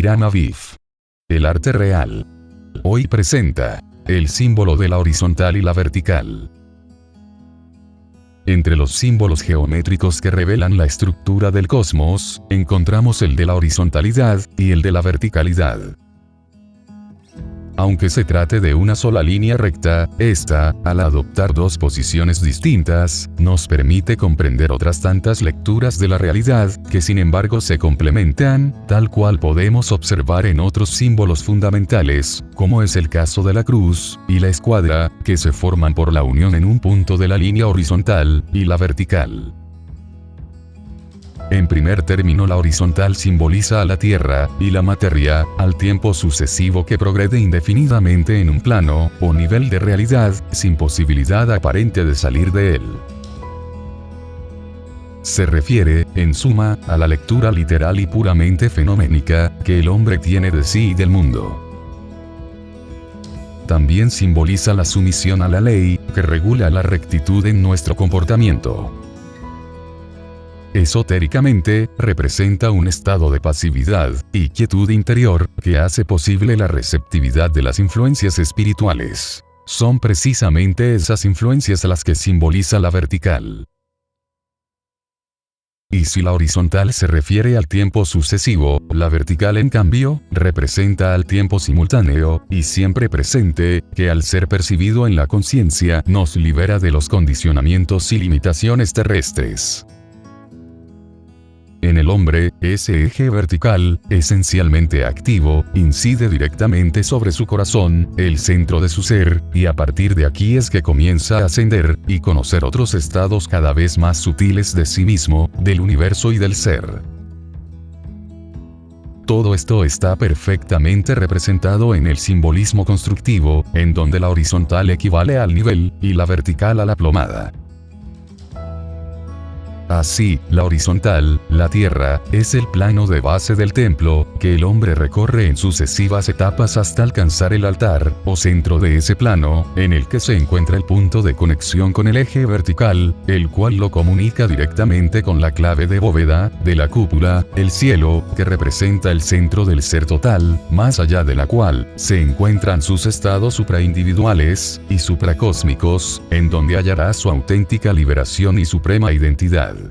Hiram Aviv. El arte real. Hoy presenta el símbolo de la horizontal y la vertical. Entre los símbolos geométricos que revelan la estructura del cosmos, encontramos el de la horizontalidad y el de la verticalidad. Aunque se trate de una sola línea recta, esta, al adoptar dos posiciones distintas, nos permite comprender otras tantas lecturas de la realidad, que sin embargo se complementan, tal cual podemos observar en otros símbolos fundamentales, como es el caso de la cruz y la escuadra, que se forman por la unión en un punto de la línea horizontal y la vertical. En primer término, la horizontal simboliza a la Tierra y la materia, al tiempo sucesivo que progrede indefinidamente en un plano o nivel de realidad, sin posibilidad aparente de salir de él. Se refiere, en suma, a la lectura literal y puramente fenoménica que el hombre tiene de sí y del mundo. También simboliza la sumisión a la ley, que regula la rectitud en nuestro comportamiento. Esotéricamente, representa un estado de pasividad y quietud interior, que hace posible la receptividad de las influencias espirituales. Son precisamente esas influencias las que simboliza la vertical. Y si la horizontal se refiere al tiempo sucesivo, la vertical en cambio, representa al tiempo simultáneo y siempre presente, que al ser percibido en la conciencia, nos libera de los condicionamientos y limitaciones terrestres. En el hombre, ese eje vertical, esencialmente activo, incide directamente sobre su corazón, el centro de su ser, y a partir de aquí es que comienza a ascender, y conocer otros estados cada vez más sutiles de sí mismo, del universo y del ser. Todo esto está perfectamente representado en el simbolismo constructivo, en donde la horizontal equivale al nivel, y la vertical a la plomada. Así, la horizontal, la tierra, es el plano de base del templo, que el hombre recorre en sucesivas etapas hasta alcanzar el altar, o centro de ese plano, en el que se encuentra el punto de conexión con el eje vertical, el cual lo comunica directamente con la clave de bóveda, de la cúpula, el cielo, que representa el centro del ser total, más allá de la cual, se encuentran sus estados supraindividuales, y supracósmicos, en donde hallará su auténtica liberación y suprema identidad.